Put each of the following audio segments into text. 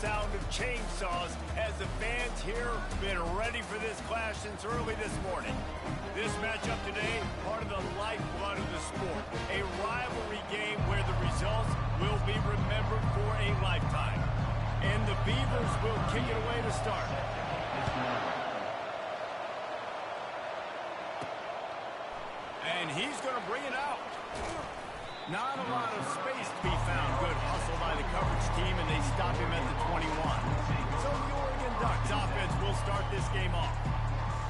sound of chainsaws as the fans here have been ready for this clash since early this morning. This matchup today, part of the lifeblood of the sport. A rivalry game where the results will be remembered for a lifetime. And the Beavers will kick it away to start. And he's going to bring it out. Not a lot of space to be found. Good hustle by the coverage team, and they stop him at the 21. So the Oregon Ducks offense will start this game off.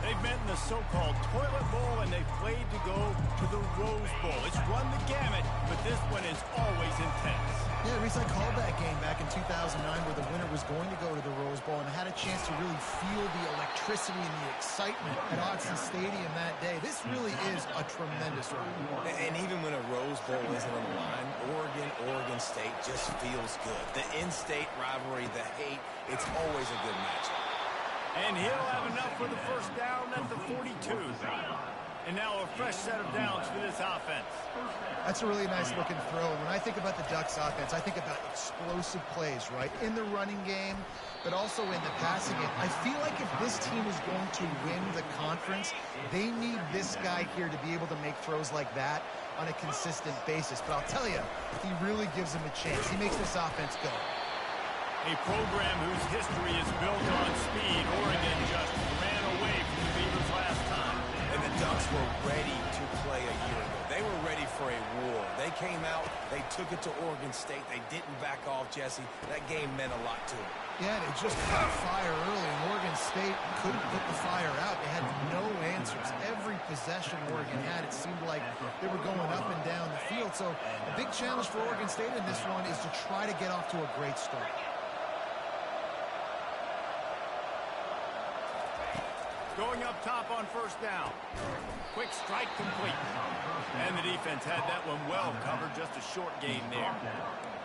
They've met in the so-called toilet bowl, and they've played to go to the Rose Bowl. It's run the gamut, but this one is always intense. Yeah, Reese, I called that game back in 2009 where the winner was going to go to the Rose Bowl, and I had a chance to really feel the electricity and the excitement at Autzen Stadium that day. This really is a tremendous rivalry. And even when a Rose Bowl isn't on the line, Oregon State just feels good. The in-state rivalry, the hate, it's always a good matchup. And he'll have enough for the first down at the 42. And now a fresh set of downs for this offense. That's a really nice looking throw. When I think about the Ducks offense, I think about explosive plays, right? In the running game, but also in the passing game. I feel like if this team is going to win the conference, they need this guy here to be able to make throws like that on a consistent basis. But I'll tell you, he really gives them a chance. He makes this offense go. A program whose history is built on speed. Oregon just ran away from the Beavers last time. And the Ducks were ready to play a year ago. They were ready for a war. They came out, they took it to Oregon State. They didn't back off, Jesse. That game meant a lot to them. Yeah, they just caught fire early, and Oregon State couldn't put the fire out. They had no answers. Every possession Oregon had, it seemed like they were going up and down the field. So a big challenge for Oregon State in this one is to try to get off to a great start. Going up top on first down. Quick strike complete. And the defense had that one well covered, just a short gain there.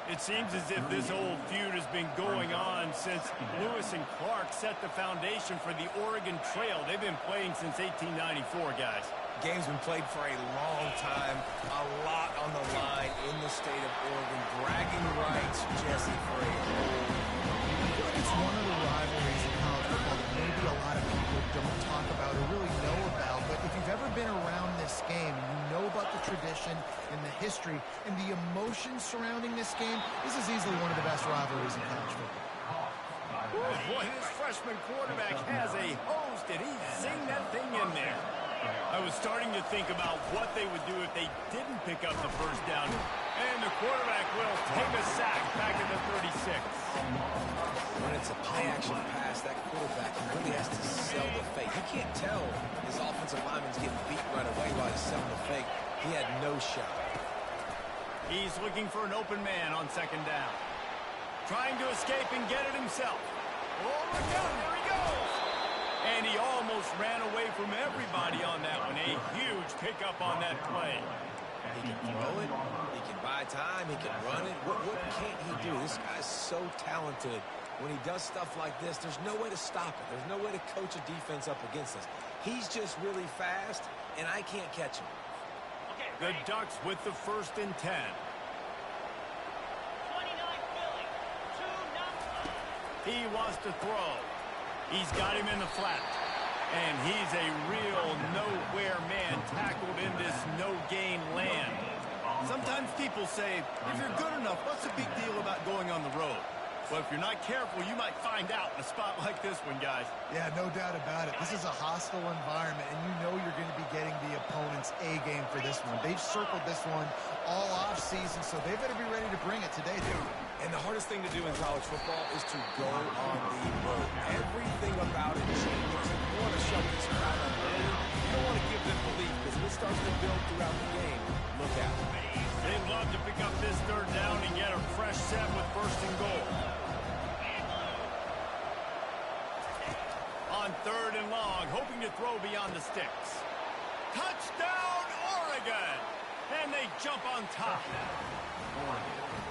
It seems as if this old feud has been going on since Lewis and Clark set the foundation for the Oregon Trail. They've been playing since 1894, guys. Game's been played for a long time, a lot on the line in the state of Oregon. Bragging rights, Jesse, for a whole. I feel like it's one of the rivalries in college football that maybe a lot of people don't talk about or really know about. But if you've ever been around this game and you know about the tradition and the history and the emotion surrounding this game, this is easily one of the best rivalries in college football. Boy, this freshman quarterback has a hose. Did he sing that thing in there? I was starting to think about what they would do if they didn't pick up the first down. And the quarterback will take a sack back in the 36. When it's a play-action pass, that quarterback really has to sell the fake. You can't tell his offensive lineman's getting beat right away while he's selling the fake. He had no shot. He's looking for an open man on second down. Trying to escape and get it himself. Oh, look out, there he goes! And he almost ran away from everybody on that one. A huge pickup on that play. He can throw it, he can buy time, he can run it. What can't he do? This guy's so talented. When he does stuff like this, there's no way to stop it. There's no way to coach a defense up against us. He's just really fast, and I can't catch him. The Ducks with the 1st and 10. 29 Philly, 2-0. He wants to throw. He's got him in the flat. And he's a real nowhere man tackled in this no-gain land. Sometimes people say, if you're good enough, what's the big deal about going on the road? Well, if you're not careful, you might find out in a spot like this one, guys. Yeah, no doubt about it. This is a hostile environment, and you know you're going to be getting the opponent's A-game for this one. They've circled this one all off-season, so they better be ready to bring it today, too. And the hardest thing to do in college football is to go on the road. Everything about it changes. You want to shut this crowd up early. You don't want to give them belief, because if it starts to build throughout the game, look out. They'd love to pick up this third down and get a fresh set with 1st and goal. On 3rd and long, hoping to throw beyond the sticks. Touchdown, Oregon! And they jump on top.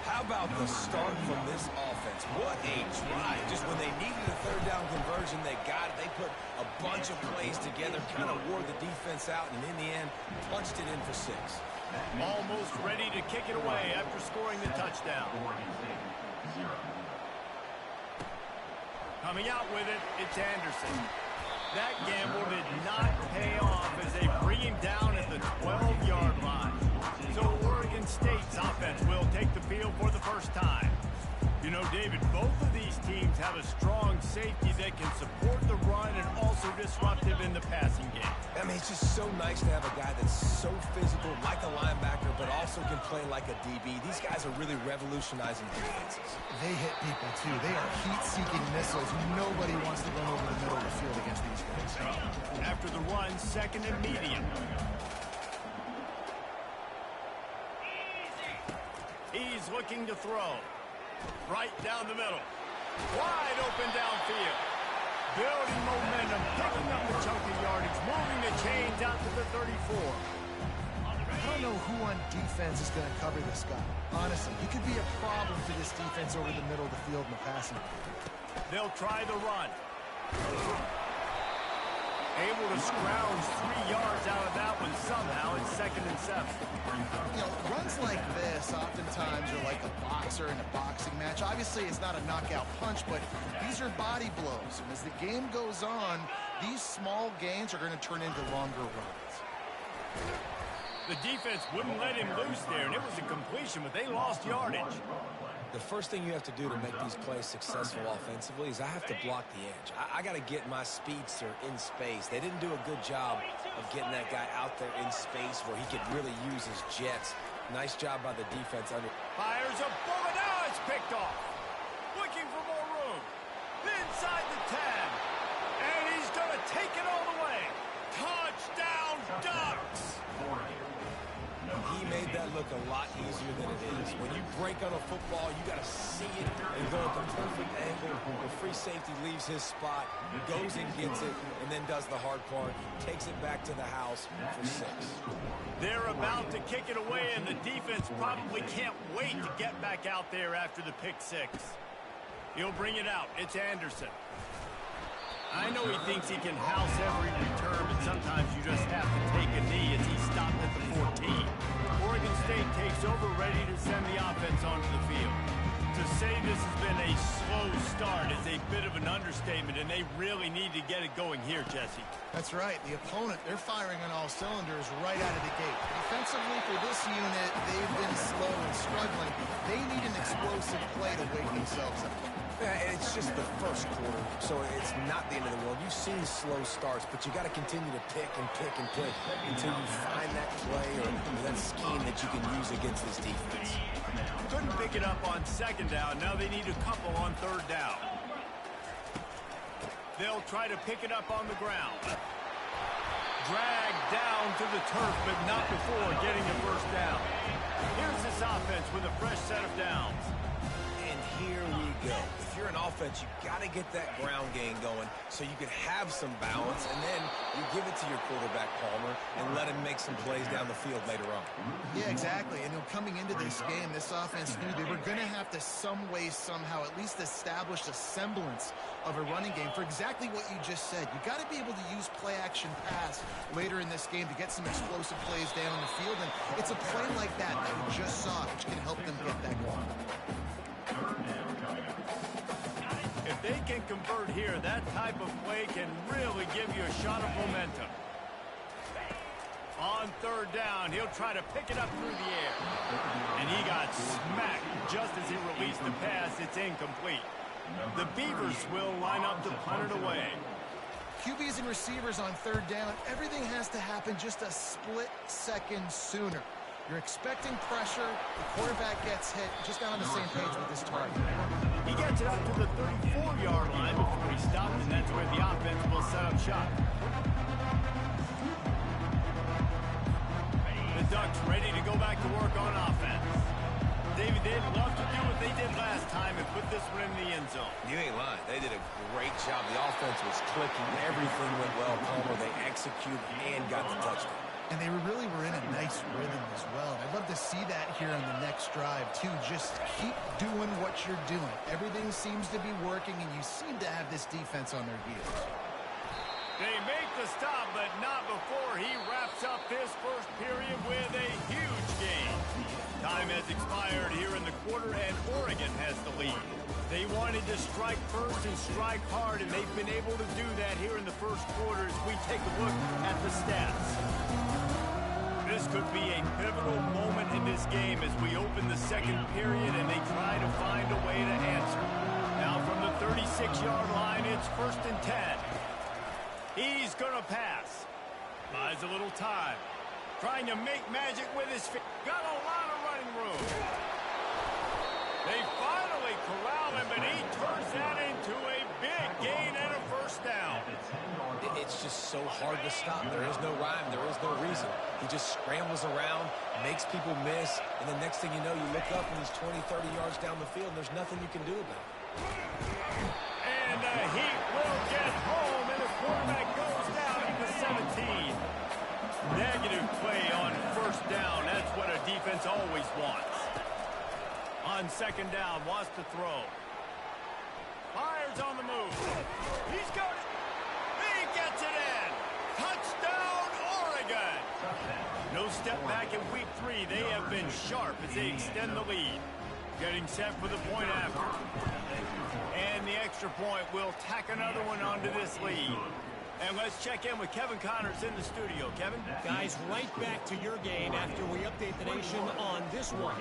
How about the start from this offense? What a drive. Just when they needed a 3rd down conversion, they got it. They put a bunch of plays together, kind of wore the defense out, and in the end, punched it in for 6. Almost ready to kick it away after scoring the touchdown. Coming out with it, it's Anderson. That gamble did not pay off as they bring him down at the 12-yard line. So Oregon State's offense will take the field for the first time. You know, David, both of these teams have a strong safety that can support the run and also disruptive in the passing game. I mean, it's just so nice to have a guy that's so physical, like a linebacker, but also can play like a DB. These guys are really revolutionizing defenses. They hit people, too. They are heat-seeking missiles. Nobody wants to run over the middle of the field against these guys. After the run, second and medium. He's looking to throw. Right down the middle. Wide open downfield. Building momentum, picking up the chunk of yardage, moving the chains out to the 34. I don't know who on defense is going to cover this guy. Honestly, he could be a problem for this defense over the middle of the field in the passing game. They'll try the run. Able to scrounge 3 yards out of that one somehow. It's second and 7. You know, runs like this oftentimes are like a boxer in a boxing match. Obviously, it's not a knockout punch, but these are body blows. And as the game goes on, these small gains are going to turn into longer runs. The defense wouldn't let him loose there, and it was a completion, but they lost yardage. The first thing you have to do to make these plays successful offensively is I have to block the edge. I got to get my speedster in space. They didn't do a good job of getting that guy out there in space where he could really use his jets. Nice job by the defense under. Fires a bullet. Now it's picked off. Looking for more room. Inside the 10. And he's going to take it all the way. Touchdown, Ducks. He made that look a lot easier than it is. When you break on a football, you got to see it and go at the perfect angle. The free safety leaves his spot, goes and gets it, and then does the hard part, takes it back to the house for 6. They're about to kick it away, and the defense probably can't wait to get back out there after the pick 6. He'll bring it out. It's Anderson. I know he thinks he can house every return, but sometimes you just have to take a knee as he stopped at the 14. Oregon State takes over, ready to send the offense onto the field. To say this has been a slow start is a bit of an understatement, and they really need to get it going here, Jesse. That's right. The opponent, they're firing on all cylinders right out of the gate. Defensively for this unit, they've been slow and struggling. They need an explosive play to wake themselves up. Yeah, it's just the first quarter, so it's not the end of the world. You've seen slow starts, but you got to continue to pick and pick and pick until you find that play or that scheme that you can use against this defense. Couldn't pick it up on second down. Now they need a couple on third down. They'll try to pick it up on the ground. Dragged down to the turf, but not before getting a first down. Here's this offense with a fresh set of downs. And here we go. If you're an offense, you got to get that ground game going so you can have some balance, and then you give it to your quarterback, Palmer, and let him make some plays down the field later on. Yeah, exactly. And coming into this game, this offense knew they were going to have to some way, somehow, at least establish a semblance of a running game for exactly what you just said. You got to be able to use play-action pass later in this game to get some explosive plays down on the field, and it's a play like that that we just saw, which can help them get that going. If they can convert here, that type of play can really give you a shot of momentum. On third down, he'll try to pick it up through the air. And he got smacked just as he released the pass. It's incomplete. The Beavers will line up to punt it away. QBs and receivers on third down, everything has to happen just a split second sooner. You're expecting pressure, the quarterback gets hit, just not on the same page with this target. He gets it up to the 34-yard line before he stops, and that's where the offense will set up shop. The Ducks ready to go back to work on offense. David, they'd love to do what they did last time and put this one in the end zone. You ain't lying. They did a great job. The offense was clicking. Everything went well, Palmer. They executed and got the touchdown. And they really were in a nice rhythm as well. I'd love to see that here on the next drive, too. Just keep doing what you're doing. Everything seems to be working, and you seem to have this defense on their heels. They make the stop, but not before he wraps up this first period with a huge game. Time has expired here in the quarter, and Oregon has the lead. They wanted to strike first and strike hard, and they've been able to do that here in the first quarter as we take a look at the stats. This could be a pivotal moment in this game as we open the second period and they try to find a way to answer. Now from the 36-yard line, it's 1st and 10. He's going to pass. Buys a little time. Trying to make magic with his feet. Got a lot of running room. They finally corral him, and he turns that into a big gain and a 1st down. It's just so hard to stop. There is no rhyme. There is no reason. He just scrambles around, makes people miss, and the next thing you know, you look up and he's 20, 30 yards down the field, and there's nothing you can do about it. And the Heat will get home, and the quarterback goes down at the 17. Negative play on 1st down. That's what a defense always wants. On 2nd down, wants to throw. Fires on the move. He's got it. He gets it in. Touchdown, Oregon. No step back in week 3. They have been sharp as they extend the lead. Getting set for the point after. And the extra point will tack another one onto this lead. And let's check in with Kevin Connors in the studio. Kevin? Guys, right back to your game after we update the nation on this one.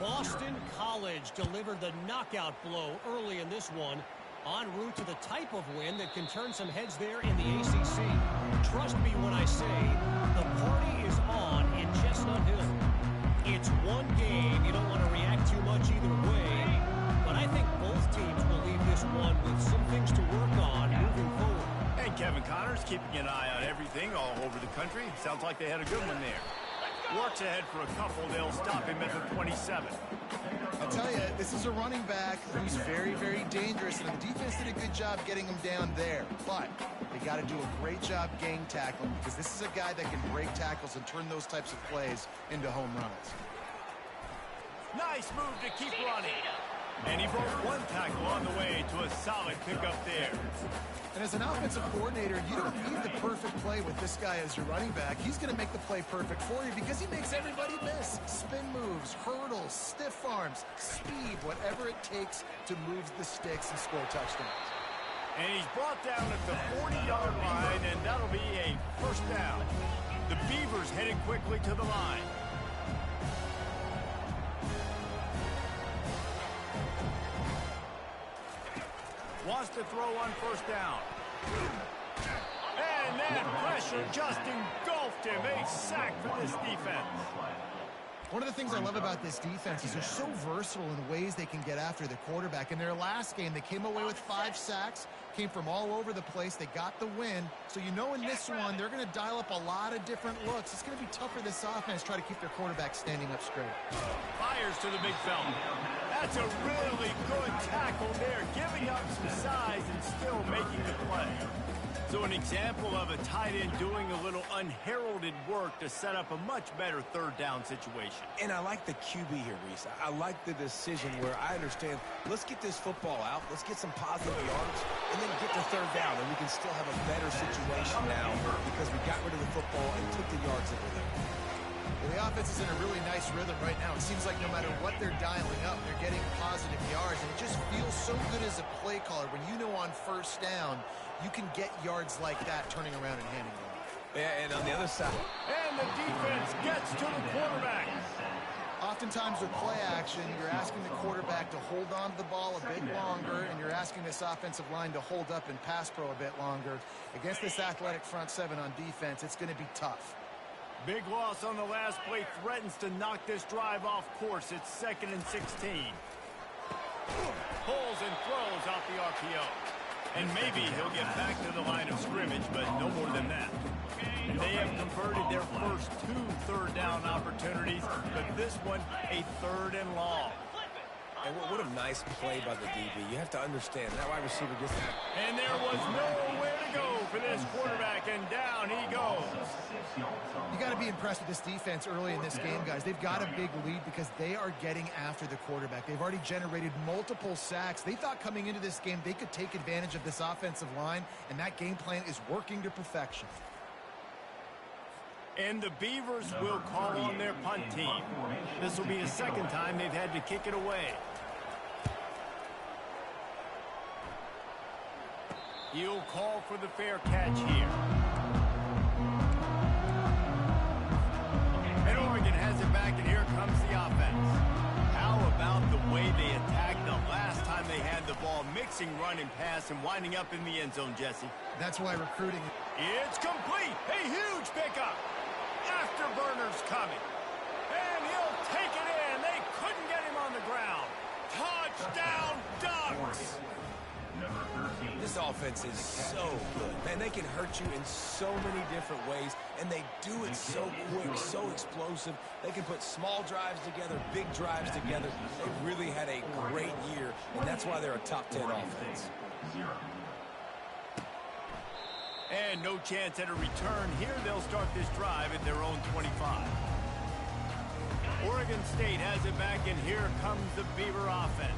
Boston College delivered the knockout blow early in this one, en route to the type of win that can turn some heads there in the ACC. Trust me when I say the party is on in Chestnut Hill. It's one game. You don't want to react too much either way, but I think both teams will leave this one with some things to work on moving forward. And Kevin Connors keeping an eye on everything all over the country. Sounds like they had a good one there. Works ahead for a couple. They'll stop him at the 27. I tell you, this is a running back who's very, very dangerous, and the defense did a good job getting him down there. But they got to do a great job gang tackling because this is a guy that can break tackles and turn those types of plays into home runs. Nice move to keep running. And he broke one tackle on the way to a solid pickup there. And as an offensive coordinator, you don't need the perfect play with this guy as your running back. He's going to make the play perfect for you because he makes everybody miss. Spin moves, hurdles, stiff arms, speed, whatever it takes to move the sticks and score touchdowns. And he's brought down at the 40-yard line, and that'll be a 1st down. The Beavers headed quickly to the line. Wants to throw on 1st down. And then pressure just engulfed him. A sack for this defense. One of the things I love about this defense is they're so versatile in ways they can get after the quarterback. In their last game, they came away with 5 sacks, came from all over the place. They got the win. So you know in this one, they're going to dial up a lot of different looks. It's going to be tough for this offense to try to keep their quarterback standing up straight. Fires to the big fella. That's a really good tackle there, giving up some size and still making the play. So an example of a tight end doing a little unheralded work to set up a much better 3rd down situation. And I like the QB here, Reese. I like the decision where I understand, let's get this football out, let's get some positive yards, and then get to 3rd down, and we can still have a better situation now because we got rid of the football and took the yards that were there. Well, the offense is in a really nice rhythm right now. It seems like no matter what they're dialing up, they're getting positive yards, and it just feels so good as a play caller when you know on 1st down you can get yards like that turning around and handing them off. Yeah, and on the other side. And the defense gets to the quarterback. Oftentimes with play action, you're asking the quarterback to hold on to the ball a bit longer, and you're asking this offensive line to hold up and pass pro a bit longer. Against this athletic front 7 on defense, it's going to be tough. Big loss on the last play threatens to knock this drive off course. It's 2nd and 16. Pulls and throws off the RPO. And maybe he'll get back to the line of scrimmage, but no more than that. And they have converted their first 2 3rd down opportunities, but this one a 3rd and long. And what a nice play by the DB. You have to understand, that wide receiver gets that. And there was nowhere to go for this quarterback, and down he goes. You got to be impressed with this defense early in this game, guys. They've got a big lead because they are getting after the quarterback. They've already generated multiple sacks. They thought coming into this game they could take advantage of this offensive line, and that game plan is working to perfection. And the Beavers will call on their punt team. This will be the second time they've had to kick it away. He'll call for the fair catch here. And Oregon has it back, and here comes the offense. How about the way they attacked the last time they had the ball, mixing run and pass and winding up in the end zone, Jesse? That's why recruiting... It's complete. A huge pickup. Afterburner's coming. And he'll take it in. They couldn't get him on the ground. Touchdown, Ducks! This offense is so good. Man, they can hurt you in so many different ways, and they do it so quick, so explosive. They can put small drives together, big drives together. They really had a great year, and that's why they're a top 10 offense. And no chance at a return. Here they'll start this drive at their own 25. Oregon State has it back, and here comes the Beaver offense.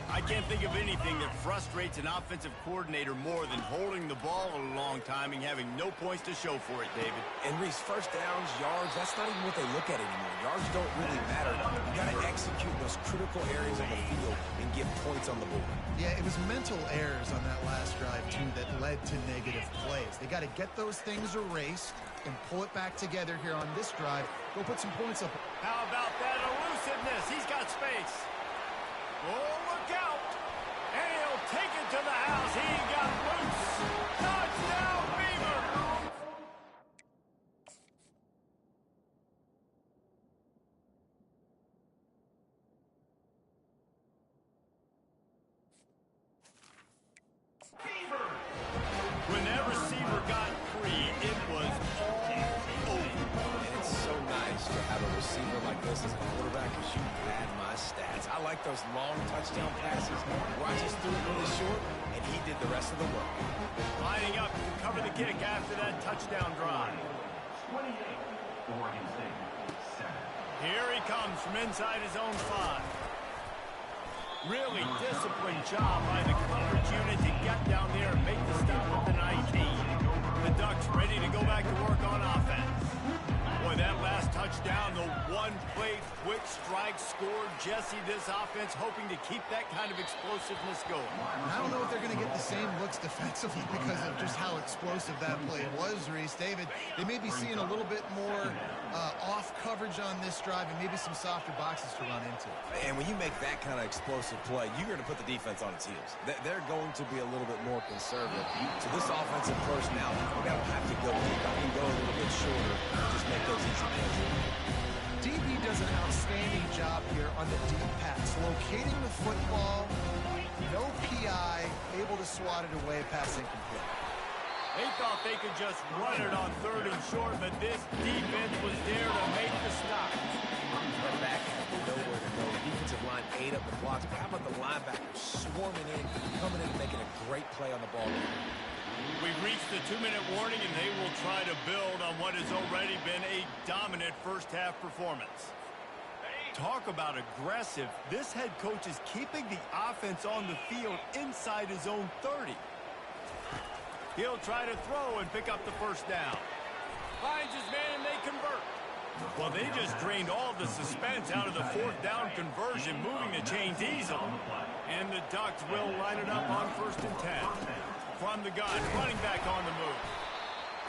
I can't think of anything that frustrates an offensive coordinator more than holding the ball a long time and having no points to show for it, David. And Reese, first downs, yards, that's not even what they look at anymore. Yards don't really matter. You got to execute those critical areas of the field and get points on the board. Yeah, it was mental errors on that last drive, too, that led to negative plays. They got to get those things erased and pull it back together here on this drive. Go put some points up. How about that elusiveness? He's got space. Oh, look out. And he'll take it to the house. He got loose. Touchdown, Beaver. When that receiver got free, it was all over. And it's so nice to have a receiver like this as a quarterback, because you had my stats. I like those long touchdown passes. Rodgers threw it really short, and he did the rest of the work. Lining up to cover the kick after that touchdown drive. Here he comes from inside his own 5. Really disciplined job by the coverage unit to get down there and make the stop at the 19. The Ducks ready to go back to work on offense. Boy, that last touchdown, the one-play quick strike scored. Jesse, this offense hoping to keep that kind of explosiveness going. I don't know if they're going to get the same looks defensively because of just how explosive that play was, Reese. David, they may be seeing a little bit more off coverage on this drive and maybe some softer boxes to run into. And when you make that kind of explosive play, you're going to put the defense on its heels. They're going to be a little bit more conservative. So this offensive first now, we don't have to go deep. I can go a little bit shorter and just make those easy plays. DB does an outstanding job here on the deep pass, locating the football, no PI, able to swat it away, pass incomplete. They thought they could just run it on 3rd and short, but this defense was there to make the stop. The back had nowhere to go. The defensive line ate up the blocks, but how about the linebackers swarming in, coming in and making a great play on the ball? We've reached the 2-minute warning, and they will try to build on what has already been a dominant first-half performance. Talk about aggressive. This head coach is keeping the offense on the field inside his own 30. He'll try to throw and pick up the first down. Finds his man, and they convert. Well, they just drained all the suspense out of the 4th down conversion, moving the chains easily. And the Ducks will line it up on 1st and 10. From the gun, running back on the move.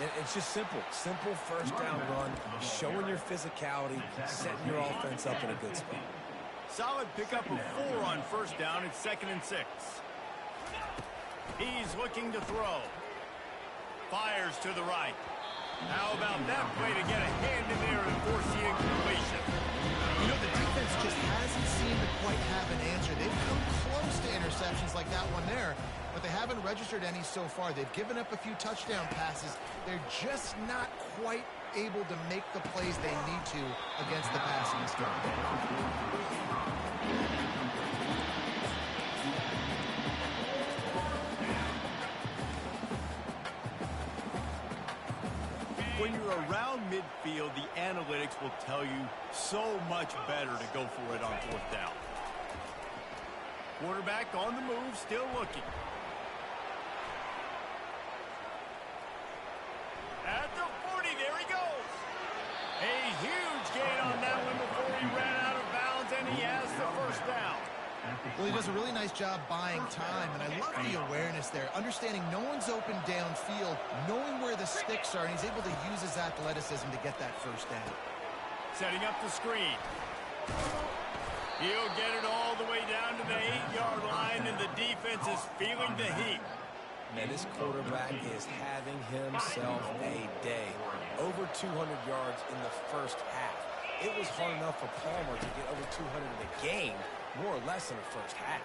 And it's just simple. Simple first down run, showing your physicality, setting your offense up in a good spot. Solid pickup of 4 on 1st down. It's 2nd and 6. He's looking to throw. Fires to the right. How about that play to get a hand in there and force the incompletion? You know, the defense just hasn't seemed to quite have an answer. They've come close to interceptions like that one there, but they haven't registered any so far. They've given up a few touchdown passes. They're just not quite able to make the plays they need to against the passing scheme. When you're around midfield, the analytics will tell you so much better to go for it on 4th down. Quarterback on the move, still looking. At the 40, there he goes. Well, he does a really nice job buying time, and I love the awareness there, understanding no one's open downfield, knowing where the sticks are, and he's able to use his athleticism to get that first down. Setting up the screen. He'll get it all the way down to the 8-yard line, and the defense is feeling the heat. Man, this quarterback is having himself a day. Over 200 yards in the first half. It was hard enough for Palmer to get over 200 in the game, more or less in the first half.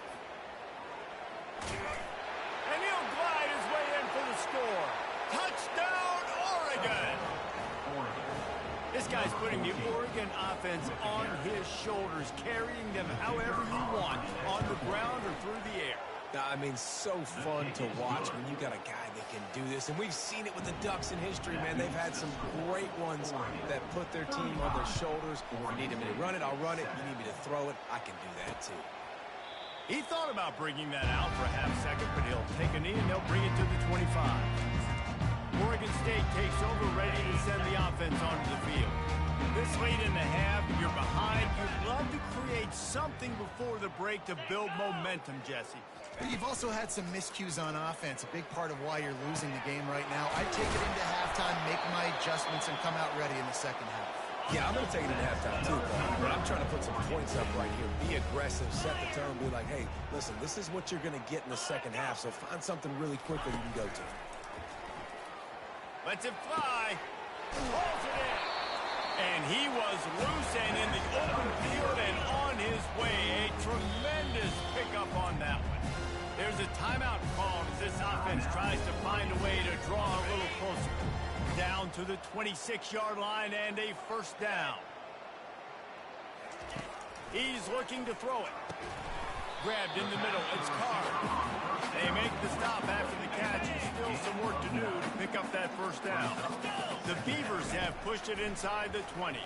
And he'll glide his way in for the score. Touchdown, Oregon! This guy's putting the Oregon offense on his shoulders, carrying them however you want, on the ground or through the air. I mean, so fun to watch when you got a guy that can do this. And we've seen it with the Ducks in history, man. They've had some great ones that put their team on their shoulders. If you need me to run it, I'll run it. You need me to throw it, I can do that too. He thought about bringing that out for a half second, but he'll take a knee and they'll bring it to the 25. Oregon State takes over, ready to send the offense onto the field. This late in the half, you're behind. You'd love to create something before the break to build momentum, Jesse. But you've also had some miscues on offense, a big part of why you're losing the game right now. I take it into halftime, make my adjustments, and come out ready in the second half. Yeah, I'm going to take it into halftime too, Paul. But I'm trying to put some points up right here. Be aggressive, set the tone, be like, hey, listen, this is what you're going to get in the second half, so find something really quickly you can go to. Lets it fly. Pulls it in. And he was loose and in the open field and on his way. A tremendous pickup on that one. There's a timeout called as this offense tries to find a way to draw a little closer. Down to the 26-yard line and a first down. He's looking to throw it. Grabbed in the middle. It's Carr. They make the stop after the catch. Still some work to do to pick up that first down. The Beavers have pushed it inside the 20.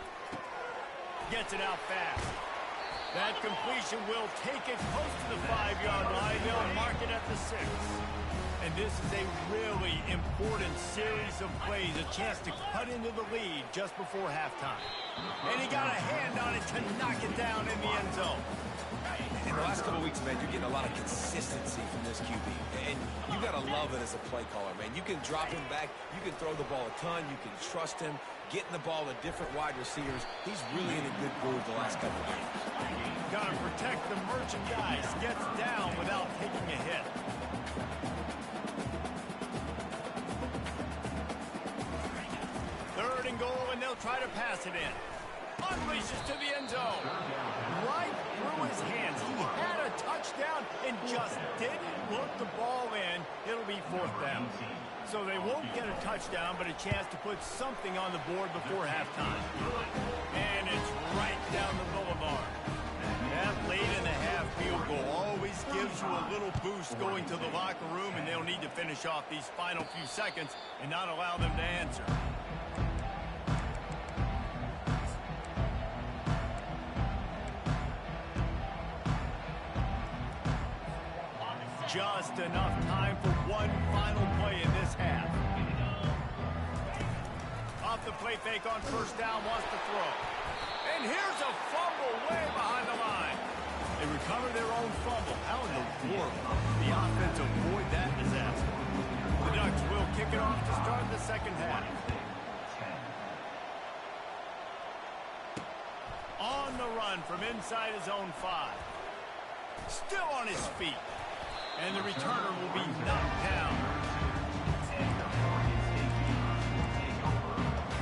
Gets it out fast. That completion will take it close to the 5-yard line. They'll mark it at the 6. And this is a really important series of plays, a chance to cut into the lead just before halftime. And he got a hand on it to knock it down in the end zone. In the last couple of weeks, man, you're getting a lot of consistency from this QB. And you got to love it as a play caller, man. You can drop him back. You can throw the ball a ton. You can trust him. Getting the ball to different wide receivers. He's really in a good groove the last couple of games. Got to protect the merchandise. Gets down without taking a hit. Third and goal, and they'll try to pass it in. Unleashes to the end zone. Right through his hands. He had a touchdown and just didn't look the ball in. It'll be fourth down. So they won't get a touchdown, but a chance to put something on the board before halftime. And it's right down the boulevard. That late in the half field goal always gives you a little boost going to the locker room, and they'll need to finish off these final few seconds and not allow them to answer. Just enough time for one final play in this half. Off the play fake on first down, wants to throw. And here's a fumble way behind the line. They recover their own fumble. How in the world the offense avoid that disaster? The Ducks will kick it off to start the second half. On the run from inside his own 5. Still on his feet. And the returner will be knocked down.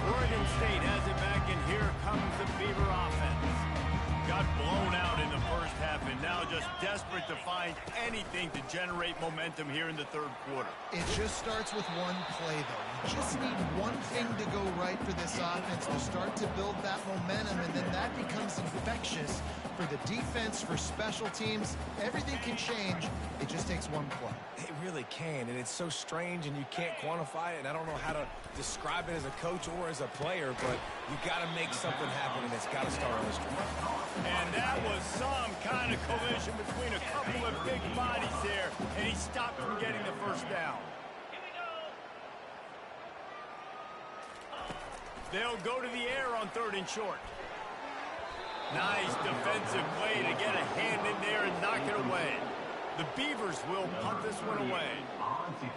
Oregon State has it back, and here comes the Beaver offense. Got blown out in the first half, and now just desperate to find anything to generate momentum here in the third quarter. It just starts with one play, though. You just need one thing to go right for this offense to start to build that momentum, and then that becomes infectious for the defense, for special teams. Everything can change. It just takes one play. It really can, and it's so strange, and you can't quantify it, and I don't know how to describe it as a coach or as a player, but you got to make something happen, and it's got to start on this drive. And that was some kind of collision between a couple of big bodies there, and he stopped from getting the first down. They'll go to the air on third and short. Nice defensive play to get a hand in there and knock it away. The Beavers will punt this one away.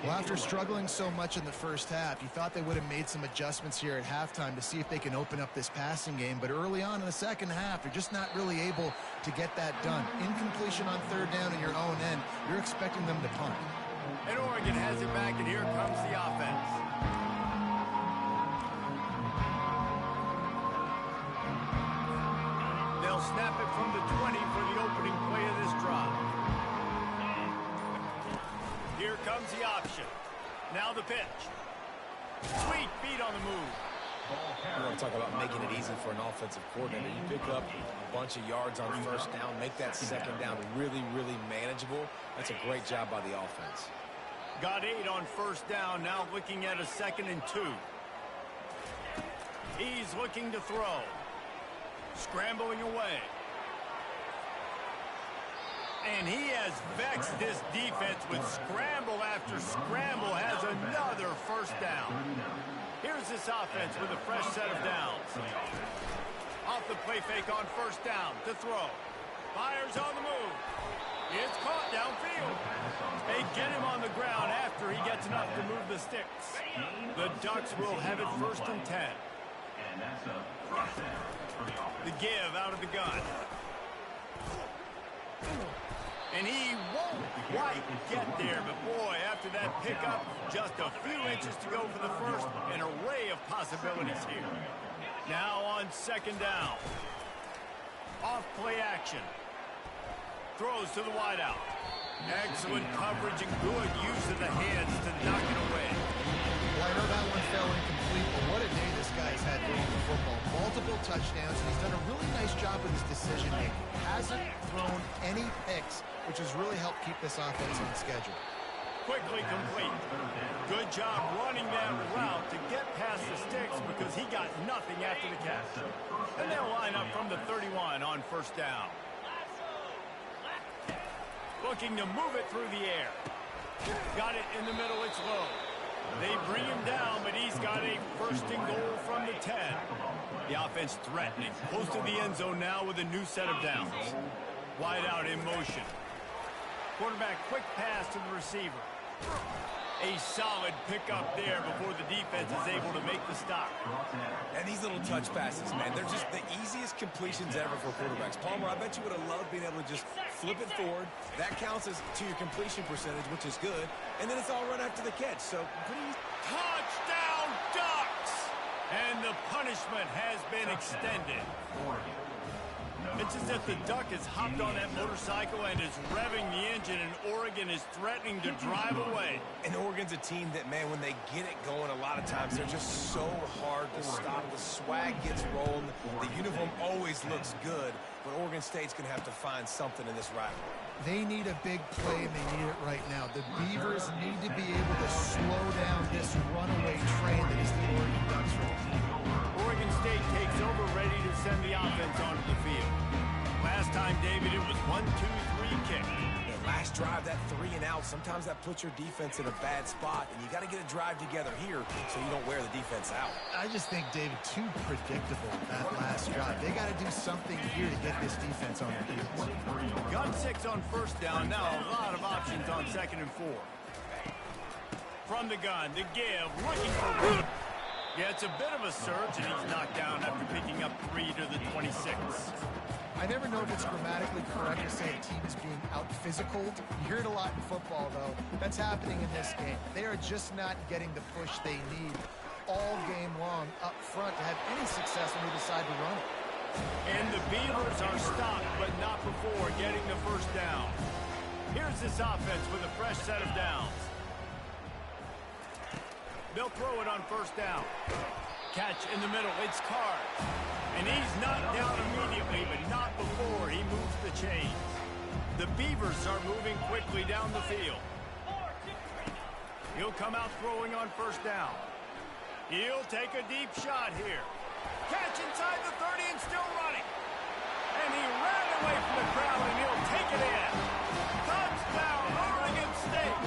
Well, after struggling so much in the first half, you thought they would have made some adjustments here at halftime to see if they can open up this passing game. But early on in the second half, they're just not really able to get that done. Incompletion on third down in your own end, you're expecting them to punt. And Oregon has it back, and here comes the offense. They'll snap it from the 20 for the opening play of this drive. Here comes the option. Now the pitch. Sweet feet on the move. You want to talk about making it easy for an offensive coordinator. You pick up a bunch of yards on first down, make that second down really, really manageable. That's a great job by the offense. Got 8 on first down, now looking at a 2nd and 2. He's looking to throw. Scrambling away. And he has vexed this defense with scramble after scramble, has another first down. Here's this offense with a fresh set of downs. Off the play fake on first down to throw. Fires on the move. It's caught downfield. They get him on the ground after he gets enough to move the sticks. The Ducks will have it 1st and 10. The give out of the gun. And he won't quite get there, but boy, after that pickup, just a few inches to go for the first. An array of possibilities here. Now on 2nd down. Off play action. Throws to the wideout. Excellent coverage and good use of the hands to knock it away. Well, I know that one fell incomplete, but what a day this guy's had throwing the football. Multiple touchdowns, and he's done a really nice job with his decision-making. Hasn't thrown any picks, which has really helped keep this offense on schedule. Quickly complete. Good job running that route to get past the sticks because he got nothing after the catch. And they'll line up from the 31 on first down. Looking to move it through the air. Got it in the middle, it's low. They bring him down, but he's got a 1st and goal from the 10. The offense threatening. Close to the end zone now with a new set of downs. Wide out in motion. Quarterback quick pass to the receiver. A solid pickup there before the defense is able to make the stop. And these little touch passes, man, they're just the easiest completions ever for quarterbacks. Palmer, I bet you would have loved being able to just flip it forward. That counts as to your completion percentage, which is good. And then it's all run after the catch. So, please. Touchdown, Ducks! And the punishment has been extended. It's as if the Duck has hopped on that motorcycle and is revving the engine, and Oregon is threatening to drive away. And Oregon's a team that, man, when they get it going, a lot of times they're just so hard to stop. The swag gets rolled. The uniform always looks good, but Oregon State's going to have to find something in this rivalry. They need a big play, and they need it right now. The Beavers need to be able to slow down this runaway train that is the Oregon Ducks right now. Oregon State takes over, ready to send the offense onto the field. Last time, David, it was 1-2-3 kick. The last drive, that 3 and out, sometimes that puts your defense in a bad spot, and you got to get a drive together here so you don't wear the defense out. I just think, David, too predictable, that last drive. They got to do something here to get this defense on their heels. Gun 6 on first down. Now a lot of options on 2nd and 4. From the gun, the give, looking for Root. Yeah, it's a bit of a surge, and he's knocked down after picking up 3 to the 26. I never know if it's grammatically correct to say a team is being out-physicaled. You hear it a lot in football, though. That's happening in this game. They are just not getting the push they need all game long up front to have any success when they decide to run it. And the Beavers are stopped, but not before getting the first down. Here's this offense with a fresh set of downs. They'll throw it on first down. Catch in the middle, it's Card. And he's knocked down immediately, but not before he moves the chains. The Beavers are moving quickly down the field. He'll come out throwing on first down. He'll take a deep shot here. Catch inside the 30 and still running. And he ran away from the crowd, and he'll take it in. Touchdown, Oregon State.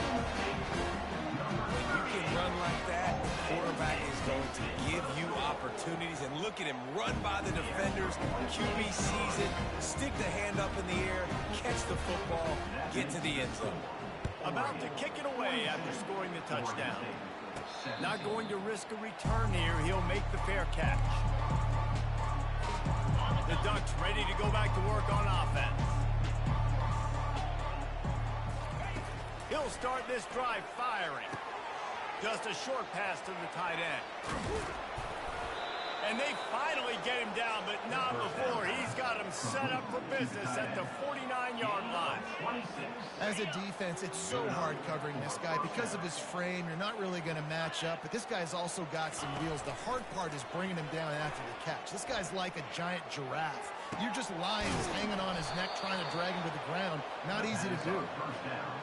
You can run like that, the quarterback is going to give you opportunities. And look at him run by the defenders. QB sees it, stick the hand up in the air, catch the football, get to the end zone. About to kick it away after scoring the touchdown. Not going to risk a return here. He'll make the fair catch. The Ducks ready to go back to work on offense. He'll start this drive firing. Just a short pass to the tight end. And they finally get him down, but not before. He's got him set up for business at the 49-yard line. As a defense, it's so hard covering this guy. Because of his frame, you're not really going to match up, but this guy's also got some wheels. The hard part is bringing him down after the catch. This guy's like a giant giraffe. You're just lions hanging on his neck trying to drag him to the ground. Not easy to do.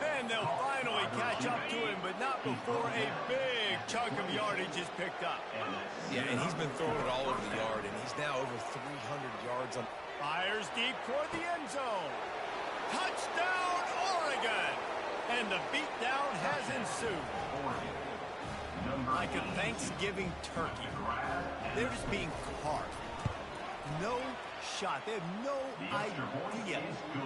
And they'll finally catch up to him, but not before a big chunk of yardage is picked up. Yeah, and he's been throwing it all over the yard, and he's now over 300 yards on. Fires deep toward the end zone. Touchdown, Oregon! And the beatdown has ensued. Like a Thanksgiving turkey. They're just being carved. No shot. They have no idea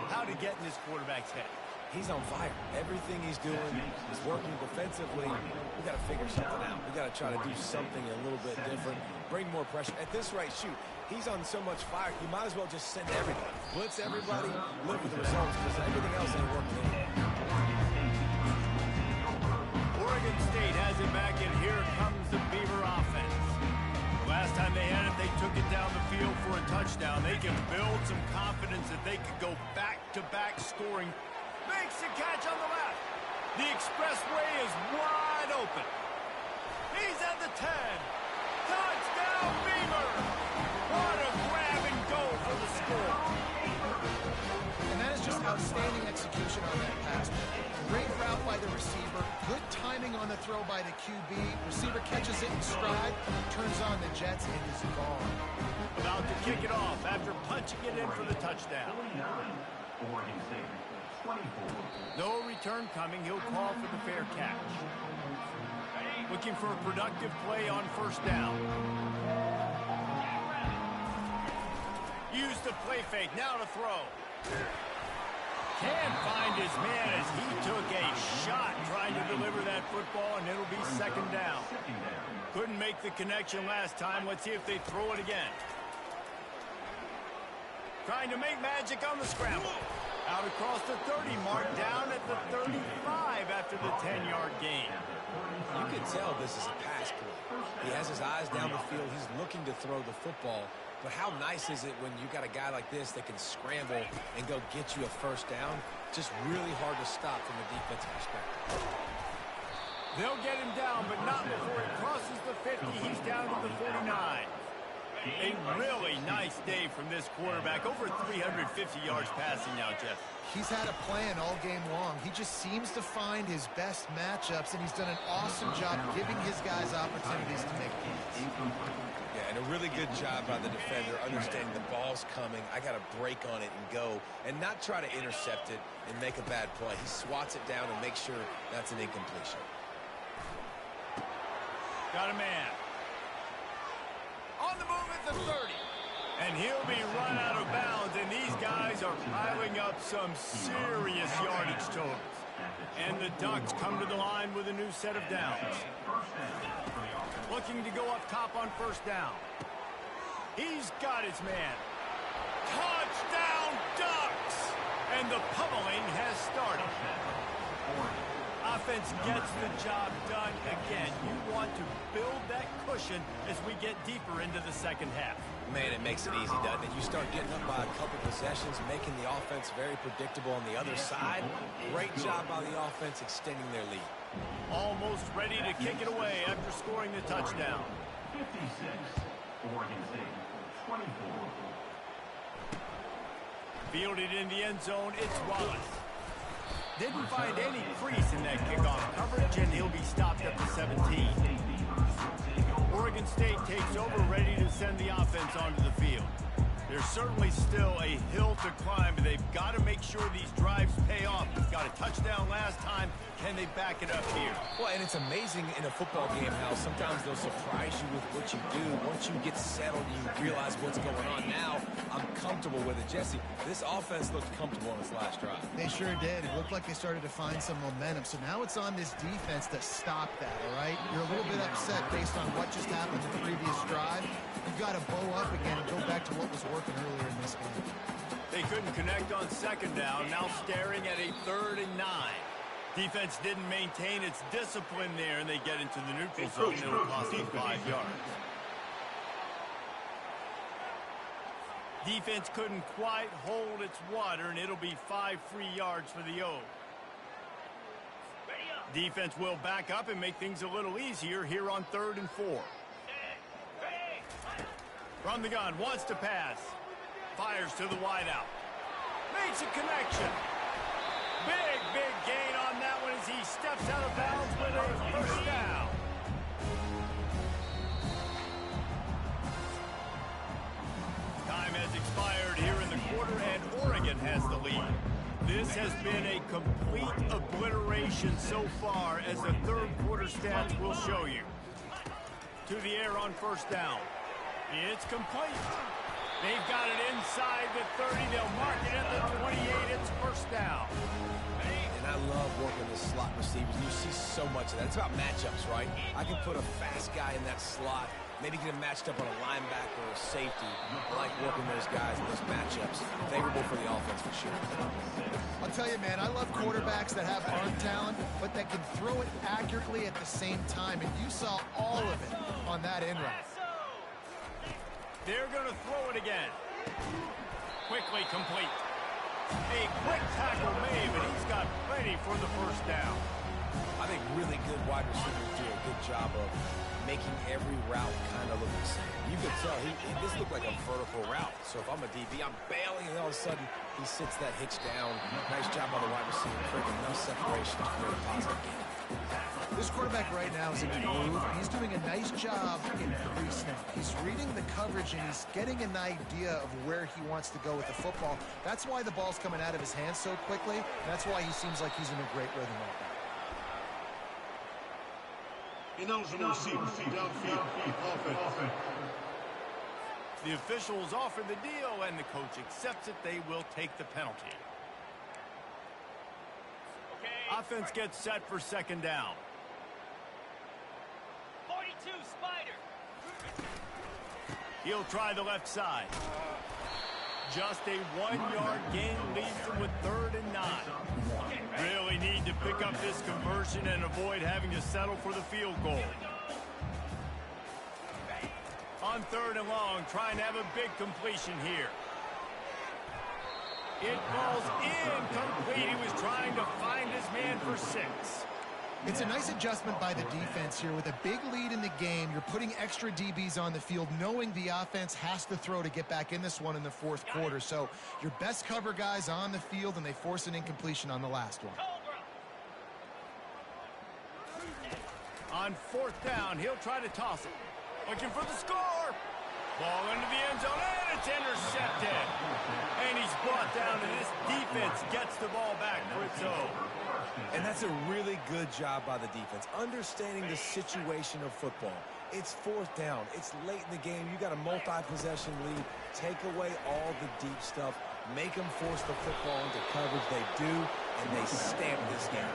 how to get in this quarterback's head. He's on fire. Everything he's doing is working defensively. We got to figure something out. We got to try to do something a little bit different. Bring more pressure. At this rate, shoot, he's on so much fire, you might as well just send everybody. Blitz everybody, live with the results, because everything else ain't working. Oregon State has it back, and here comes the Beaver offense. Last time they had it, they took it down the field for a touchdown. They can build some confidence that they could go back-to-back scoring. Makes the catch on the left. The expressway is wide open. He's at the 10. Touchdown, Beaver! What a grab and go for the score. And that is just outstanding execution on that pass. Great route by the receiver. Good timing on the throw by the QB. Receiver catches it in stride, turns on the jets, and is gone. About to kick it off after punching it in for the touchdown. No return coming. He'll call for the fair catch. Looking for a productive play on first down. Use the play fake. Now to throw. Can't find his man as he took a shot trying to deliver that football, and it'll be second down. Couldn't make the connection last time. Let's see if they throw it again. Trying to make magic on the scramble. Out across the 30 mark, down at the 35 after the 10-yard gain. You can tell this is a pass play. He has his eyes down the field. He's looking to throw the football. But how nice is it when you got a guy like this that can scramble and go get you a first down? Just really hard to stop from a defensive perspective. They'll get him down, but not before he crosses the 50. He's down to the 49. A really nice day from this quarterback. Over 350 yards passing now, Jeff. He's had a plan all game long. He just seems to find his best matchups, and he's done an awesome job giving his guys opportunities to make plays. Yeah, and a really good job by the defender, understanding the ball's coming. I got to break on it and go, and not try to intercept it and make a bad play. He swats it down and makes sure that's an incompletion. Got a man. On the move at the 30. And he'll be run out of bounds, and these guys are piling up some serious yardage totals. And the Ducks come to the line with a new set of downs. Looking to go up top on first down. He's got his man. Touchdown, Ducks! And the pummeling has started. Offense gets the job done again. You want to build that cushion as we get deeper into the second half. Man, it makes it easy, doesn't it? You start getting up by a couple possessions, making the offense very predictable on the other side. Great job by the offense extending their lead. Almost ready to kick it away after scoring the touchdown. 56, Oregon State, 24. Fielded in the end zone, it's Wallace. Didn't find any crease in that kickoff coverage, and he'll be stopped at the 17. Oregon State takes over, ready to send the offense onto the field. There's certainly still a hill to climb, but they've got to make sure these drives pay off. Got to touchdown last time. Can they back it up here? Well, and it's amazing in a football game how sometimes they'll surprise you with what you do. Once you get settled, you realize what's going on. Now, I'm comfortable with it. Jesse, this offense looked comfortable on this last drive. They sure did. It looked like they started to find some momentum. So now it's on this defense to stop that, all right? You're a little bit upset based on what just happened the previous drive. You've got to bow up again and go back to what was working earlier in this game. They couldn't connect on second down. Now staring at a 3rd and 9. Defense didn't maintain its discipline there, and they get into the neutral zone. It'll cost them 5 yards. Defense couldn't quite hold its water, and it'll be 5 free yards for the O. Defense will back up and make things a little easier here on 3rd and 4. From the gun, wants to pass. Fires to the wideout. Makes a connection. Big gain on that one as he steps out of bounds with a first down. Time has expired here in the quarter, and Oregon has the lead. This has been a complete obliteration so far, as the third quarter stats will show you. To the air on first down. It's complete. They've got it inside the 30. They'll mark it at the 28. It's first down. And I love working the slot receivers. You see so much of that. It's about matchups, right? I can put a fast guy in that slot, maybe get him matched up on a linebacker or a safety. I like working those guys in those matchups. Favorable for the offense for sure. I'll tell you, man, I love quarterbacks that have arm talent, but that can throw it accurately at the same time. And you saw all of it on that end run. They're going to throw it again. Quickly complete. A quick tackle made, but he's got plenty for the first down. I think really good wide receivers do a good job of making every route kind of look the same. You can tell this looked like a vertical route. So if I'm a DB, I'm bailing, and all of a sudden he sits that hitch down. Nice job by the wide receiver, creating enough separation to create a positive game. This quarterback right now is in the groove. He's doing a nice job in pre-snap. He's reading the coverage, and he's getting an idea of where he wants to go with the football. That's why the ball's coming out of his hands so quickly. That's why he seems like he's in a great rhythm right now. The officials offer the deal, and the coach accepts it. They will take the penalty. Offense gets set for second down. 42 Spider. He'll try the left side. Just a 1-yard gain leaves them with 3rd and 9. Really need to pick up this conversion and avoid having to settle for the field goal. On 3rd and long, trying to have a big completion here. It falls incomplete. He was trying to find his man for 6. It's a nice adjustment by the defense here. With a big lead in the game, you're putting extra DBs on the field, knowing the offense has to throw to get back in this one in the fourth quarter. So your best cover guys on the field, and they force an incompletion on the last one. On 4th down, he'll try to toss it. Looking for the score. Ball into the end zone, and it's intercepted. And he's brought down, and this defense gets the ball back for its own. And that's a really good job by the defense, understanding the situation of football. It's 4th down. It's late in the game. You got a multi-possession lead. Take away all the deep stuff. Make them force the football into coverage. They do, and they stamp this game.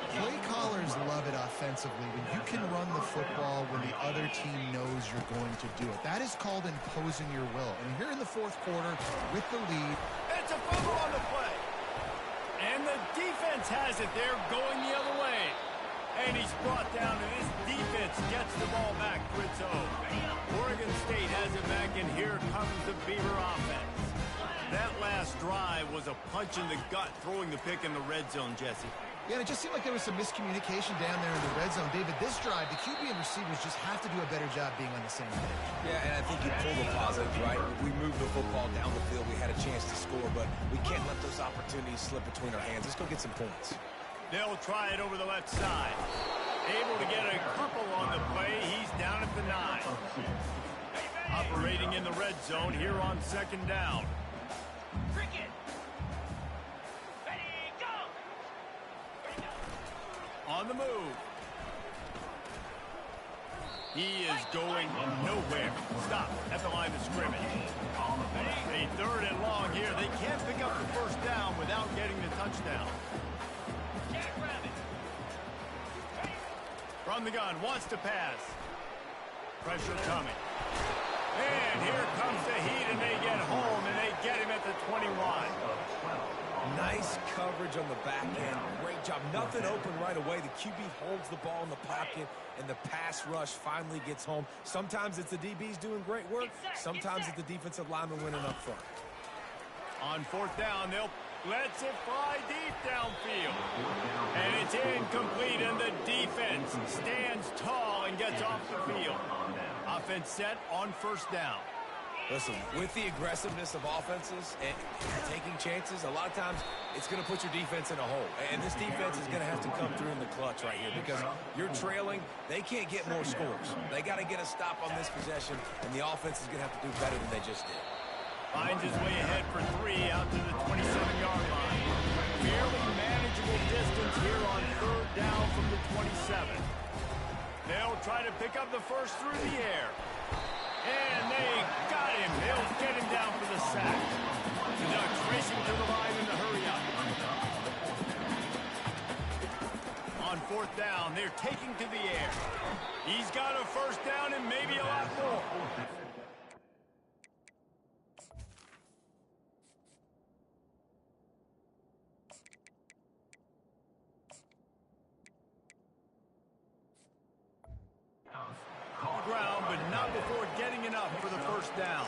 Play callers love it offensively when you can run the football when the other team knows you're going to do it. That is called imposing your will. And here in the fourth quarter with the lead. It's a fumble on the play. And the defense has it. They're going the other way. And he's brought down, and this defense gets the ball back for its own. Oregon State has it back, and here comes the Beaver offense. That last drive was a punch in the gut, throwing the pick in the red zone, Jesse. Yeah, and it just seemed like there was some miscommunication down there in the red zone. David, this drive, the QB and receivers just have to do a better job being on the same page. Yeah, and I think you pull the positives, right? We moved the football down the field. We had a chance to score, but we can't let those opportunities slip between our hands. Let's go get some points. They'll try it over the left side. Able to get a couple on the play. He's down at the 9. Operating in the red zone here on second down. Cricket. Ready, go. On the move. He is going nowhere. Stop at the line of scrimmage. A 3rd and long here. They can't pick up the first down without getting the touchdown. From the gun, wants to pass. Pressure coming. And here comes the heat, and they get home, and they get him at the 21. Nice coverage on the back end. Great job. Nothing open right away. The QB holds the ball in the pocket, and the pass rush finally gets home. Sometimes it's the DBs doing great work. Sometimes it's the defensive lineman winning up front. On 4th down, they'll lets it fly deep downfield. And it's incomplete, and the defense stands tall and gets off the field. Offense set on 1st down. Listen, with the aggressiveness of offenses and taking chances, a lot of times it's going to put your defense in a hole. And this defense is going to have to come through in the clutch right here because you're trailing. They can't get more scores. They got to get a stop on this possession, and the offense is going to have to do better than they just did. Finds his way ahead for 3 out to the 27-yard line. Fairly manageable distance here on 3rd down from the 27. They'll try to pick up the first through the air. And they got him. They'll get him down for the sack. The Ducks racing to the line in the hurry up. On 4th down, they're taking to the air. He's got a first down and maybe a lot more. Ground, but not before getting enough for the first down.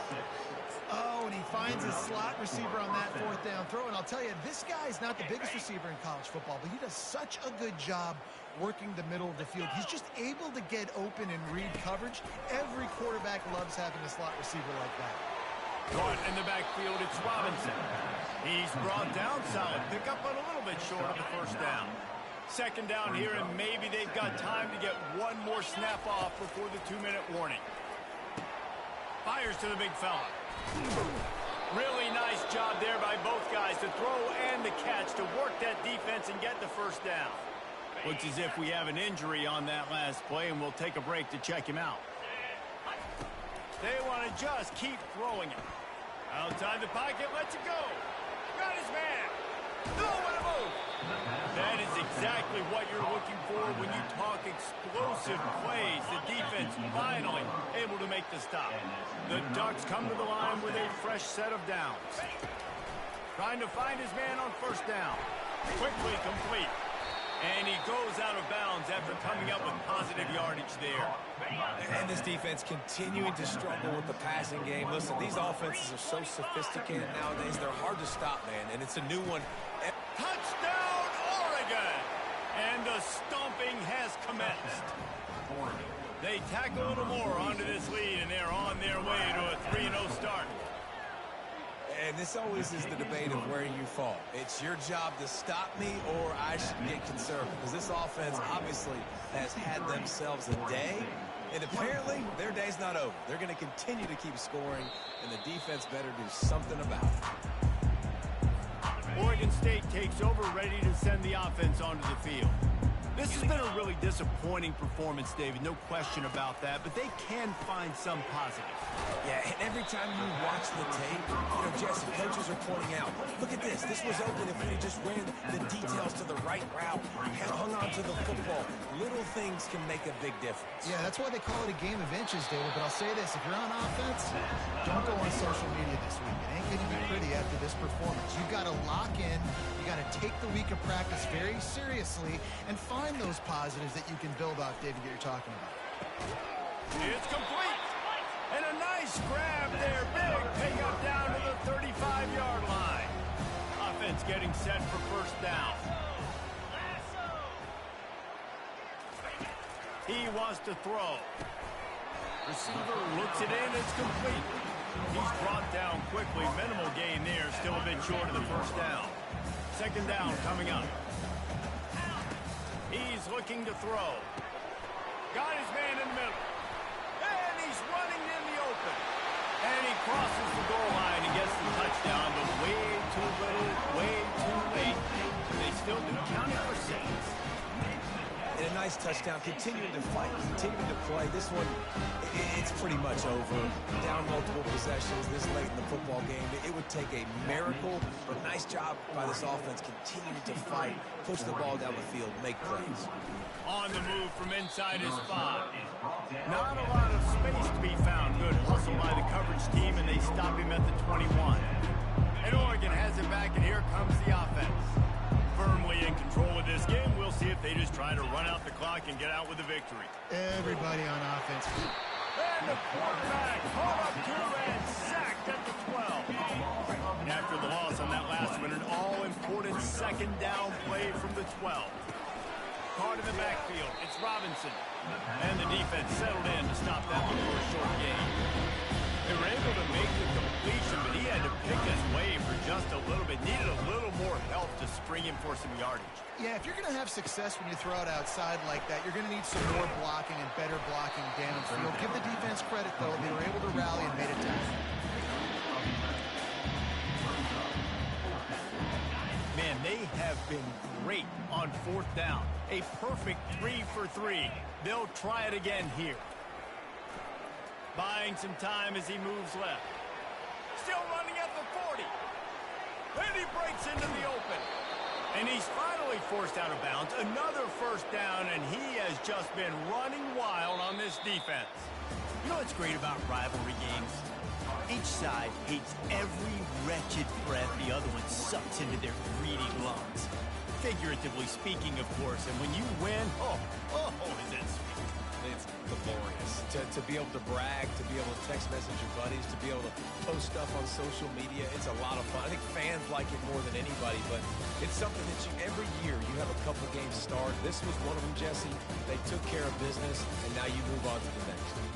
Oh, and he finds his slot receiver on that 4th down throw. And I'll tell you, this guy's not the biggest receiver in college football, but he does such a good job working the middle of the field. He's just able to get open and read coverage. Every quarterback loves having a slot receiver like that. Caught in the backfield, it's Robinson. He's brought down solid. Pick up on a little bit short of the first down. 2nd down here, and maybe they've got time to get one more snap off before the 2-minute warning. Fires to the big fella. Really nice job there by both guys to throw and the catch to work that defense and get the first down. Looks as if we have an injury on that last play, and we'll take a break to check him out. They want to just keep throwing it. Outside the pocket, lets it go. Got his man. No, what a move. That is exactly what you're looking for when you talk explosive plays. The defense finally able to make the stop. The Ducks come to the line with a fresh set of downs. Trying to find his man on 1st down. Quickly complete. And he goes out of bounds after coming up with positive yardage there. And this defense continuing to struggle with the passing game. Listen, these offenses are so sophisticated nowadays. They're hard to stop, man. And it's a new one. Touchdown, Oregon! And the stomping has commenced. They tack a little more onto this lead, and they're on their way to a 3-0 start. And this always is the debate of where you fall. It's your job to stop me or I should get conservative. Because this offense obviously has had themselves a day. And apparently their day's not over. They're going to continue to keep scoring. And the defense better do something about it. Oregon State takes over, ready to send the offense onto the field. This has been a really disappointing performance, David. No question about that, but they can find some positives. Yeah, and every time you watch the tape, Jesse, coaches are pointing out, look at this. This was open if we just ran the details to the right route, hung on to the football. Little things can make a big difference. Yeah, that's why they call it a game of inches, David. But I'll say this, if you're on offense, don't go on social media this week. It ain't going to be pretty after this performance. You've got to lock in. You got to take the week of practice very seriously and find those positives that you can build off, David, that you're talking about. It's complete. And a nice grab there. Big pickup down to the 35-yard line. Offense getting set for 1st down. He wants to throw. Receiver looks it in. It's complete. He's brought down quickly. Minimal gain there. Still a bit short of the 1st down. 2nd down coming up. He's looking to throw. Got his man in the middle. And he's running in the open. And he crosses the goal line and gets the touchdown, but way too little, way too late. They still do count it for 6. And a nice touchdown, continuing to fight, continuing to play. This one, it's pretty much over. Down multiple possessions this late in the football game. It would take a miracle, but nice job by this offense continuing to fight, push the ball down the field, make plays. On the move from inside his 5. Not a lot of space to be found. Good hustle by the coverage team, and they stop him at the 21. And Oregon has it back, and here comes the offense. Firmly in control of this game. We'll see if they just try to run out the clock and get out with a victory. Everybody on offense. And the quarterback caught up to and sacked at the 12. And after the loss on that last one, an all-important second down play from the 12. Caught in the backfield. It's Robinson. And the defense settled in to stop that one for a short gain. They were able to make the completion, but he had to pick his way for just a little bit. Needed a little more help to spring him for some yardage. Yeah, if you're going to have success when you throw it outside like that, you're going to need some more blocking and better blocking downfield. Give the defense credit, though. They were able to rally and made it tough. Man, they have been great on 4th down. A perfect 3 for 3. They'll try it again here. Buying some time as he moves left. Still running at the 40. And he breaks into the open. And he's finally forced out of bounds. Another first down, and he has just been running wild on this defense. You know what's great about rivalry games? Each side hates every wretched breath the other one sucks into their greedy lungs. Figuratively speaking, of course. And when you win, is it sweet. It's glorious to be able to brag, to be able to text message your buddies, to be able to post stuff on social media. It's a lot of fun. I think fans like it more than anybody, but it's something that every year you have a couple games start. This was one of them, Jesse. They took care of business, and now you move on to the next.